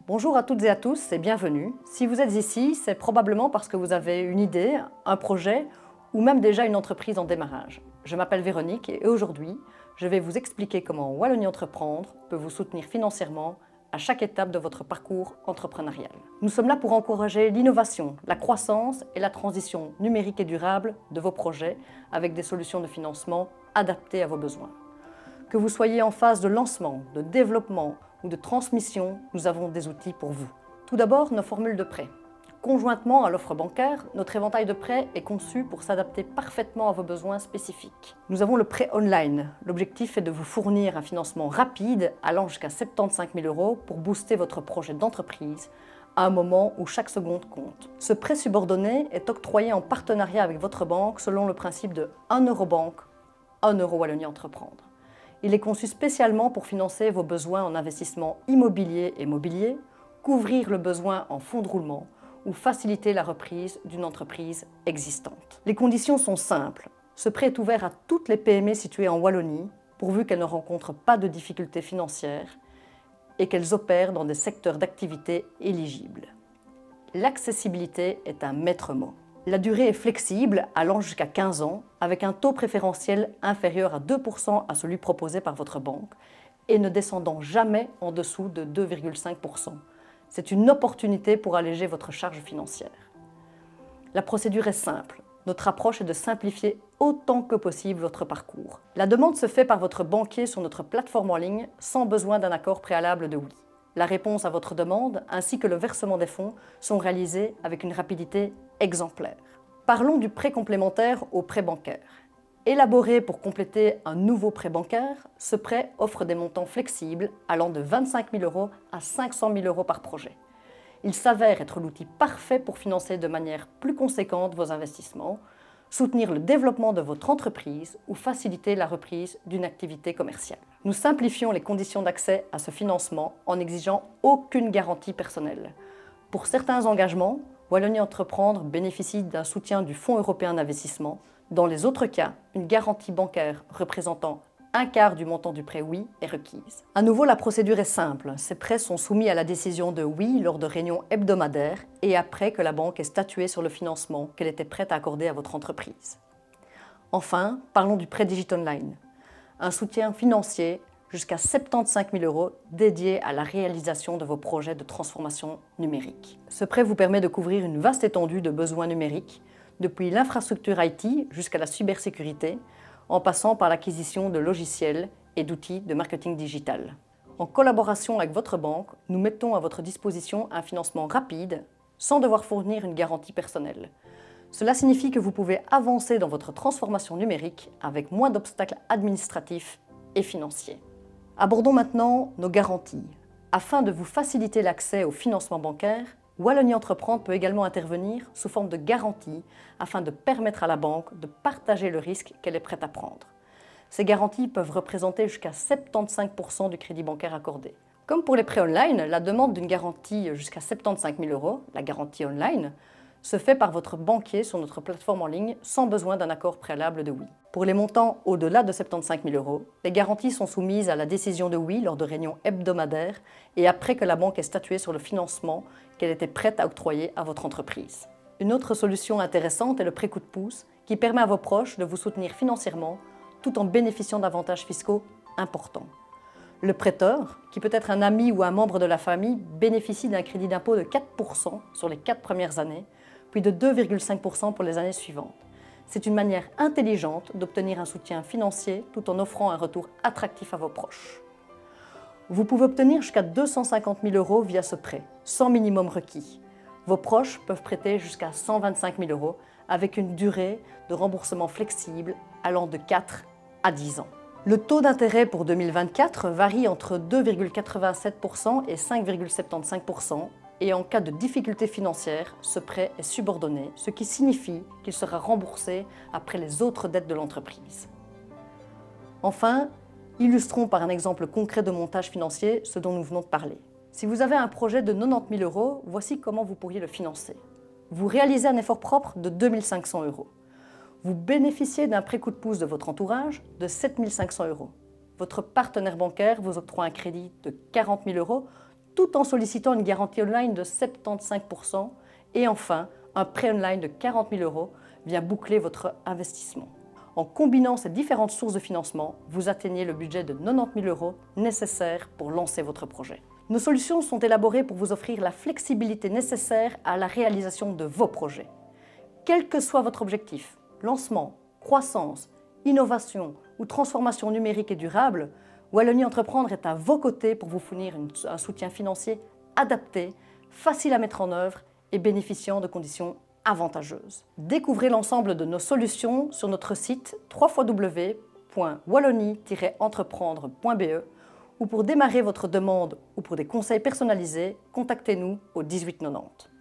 Bonjour à toutes et à tous et bienvenue. Si vous êtes ici, c'est probablement parce que vous avez une idée, un projet ou même déjà une entreprise en démarrage. Je m'appelle Véronique et aujourd'hui, je vais vous expliquer comment Wallonie Entreprendre peut vous soutenir financièrement à chaque étape de votre parcours entrepreneurial. Nous sommes là pour encourager l'innovation, la croissance et la transition numérique et durable de vos projets avec des solutions de financement adaptées à vos besoins. Que vous soyez en phase de lancement, de développement ou de transmission, nous avons des outils pour vous. Tout d'abord, nos formules de prêt. Conjointement à l'offre bancaire, notre éventail de prêts est conçu pour s'adapter parfaitement à vos besoins spécifiques. Nous avons le prêt online. L'objectif est de vous fournir un financement rapide allant jusqu'à 75 000 € pour booster votre projet d'entreprise à un moment où chaque seconde compte. Ce prêt subordonné est octroyé en partenariat avec votre banque selon le principe de 1 € banque, 1 € Wallonie Entreprendre. Il est conçu spécialement pour financer vos besoins en investissement immobilier et mobilier, couvrir le besoin en fonds de roulement ou faciliter la reprise d'une entreprise existante. Les conditions sont simples. Ce prêt est ouvert à toutes les PME situées en Wallonie, pourvu qu'elles ne rencontrent pas de difficultés financières et qu'elles opèrent dans des secteurs d'activité éligibles. L'accessibilité est un maître mot. La durée est flexible, allant jusqu'à 15 ans, avec un taux préférentiel inférieur à 2% à celui proposé par votre banque et ne descendant jamais en dessous de 2,5%. C'est une opportunité pour alléger votre charge financière. La procédure est simple. Notre approche est de simplifier autant que possible votre parcours. La demande se fait par votre banquier sur notre plateforme en ligne sans besoin d'un accord préalable de oui. La réponse à votre demande ainsi que le versement des fonds sont réalisés avec une rapidité exemplaire. Parlons du prêt complémentaire au prêt bancaire. Élaboré pour compléter un nouveau prêt bancaire, ce prêt offre des montants flexibles allant de 25 000 € à 500 000 € par projet. Il s'avère être l'outil parfait pour financer de manière plus conséquente vos investissements, soutenir le développement de votre entreprise ou faciliter la reprise d'une activité commerciale. Nous simplifions les conditions d'accès à ce financement en n'exigeant aucune garantie personnelle. Pour certains engagements, Wallonie Entreprendre bénéficie d'un soutien du Fonds européen d'investissement. Dans les autres cas, une garantie bancaire représentant un quart du montant du prêt oui est requise. À nouveau, la procédure est simple. Ces prêts sont soumis à la décision de oui lors de réunions hebdomadaires et après que la banque ait statué sur le financement qu'elle était prête à accorder à votre entreprise. Enfin, parlons du prêt Digit Online. Un soutien financier jusqu'à 75 000 € dédié à la réalisation de vos projets de transformation numérique. Ce prêt vous permet de couvrir une vaste étendue de besoins numériques, depuis l'infrastructure IT jusqu'à la cybersécurité, en passant par l'acquisition de logiciels et d'outils de marketing digital. En collaboration avec votre banque, nous mettons à votre disposition un financement rapide, sans devoir fournir une garantie personnelle. Cela signifie que vous pouvez avancer dans votre transformation numérique avec moins d'obstacles administratifs et financiers. Abordons maintenant nos garanties. Afin de vous faciliter l'accès au financement bancaire, Wallonie Entreprendre peut également intervenir sous forme de garantie afin de permettre à la banque de partager le risque qu'elle est prête à prendre. Ces garanties peuvent représenter jusqu'à 75% du crédit bancaire accordé. Comme pour les prêts online, la demande d'une garantie jusqu'à 75 000 €, la garantie online, se fait par votre banquier sur notre plateforme en ligne sans besoin d'un accord préalable de oui. Pour les montants au-delà de 75 000 €, les garanties sont soumises à la décision de oui lors de réunions hebdomadaires et après que la banque ait statué sur le financement qu'elle était prête à octroyer à votre entreprise. Une autre solution intéressante est le prêt coup de pouce qui permet à vos proches de vous soutenir financièrement tout en bénéficiant d'avantages fiscaux importants. Le prêteur, qui peut être un ami ou un membre de la famille, bénéficie d'un crédit d'impôt de 4% sur les 4 premières années, puis de 2,5% pour les années suivantes. C'est une manière intelligente d'obtenir un soutien financier tout en offrant un retour attractif à vos proches. Vous pouvez obtenir jusqu'à 250 000 € via ce prêt, sans minimum requis. Vos proches peuvent prêter jusqu'à 125 000 € avec une durée de remboursement flexible allant de 4 à 10 ans. Le taux d'intérêt pour 2024 varie entre 2,87% et 5,75%. Et en cas de difficulté financière, ce prêt est subordonné, ce qui signifie qu'il sera remboursé après les autres dettes de l'entreprise. Enfin, illustrons par un exemple concret de montage financier ce dont nous venons de parler. Si vous avez un projet de 90 000 €, voici comment vous pourriez le financer. Vous réalisez un effort propre de 2 500 €. Vous bénéficiez d'un prêt coup de pouce de votre entourage de 7 500 €. Votre partenaire bancaire vous octroie un crédit de 40 000 €, tout en sollicitant une garantie online de 75%. Et enfin, un prêt online de 40 000 € vient boucler votre investissement. En combinant ces différentes sources de financement, vous atteignez le budget de 90 000 € nécessaire pour lancer votre projet. Nos solutions sont élaborées pour vous offrir la flexibilité nécessaire à la réalisation de vos projets. Quel que soit votre objectif, lancement, croissance, innovation ou transformation numérique et durable, Wallonie Entreprendre est à vos côtés pour vous fournir un soutien financier adapté, facile à mettre en œuvre et bénéficiant de conditions avantageuses. Découvrez l'ensemble de nos solutions sur notre site www.wallonie-entreprendre.be ou pour démarrer votre demande ou pour des conseils personnalisés, contactez-nous au 18 90.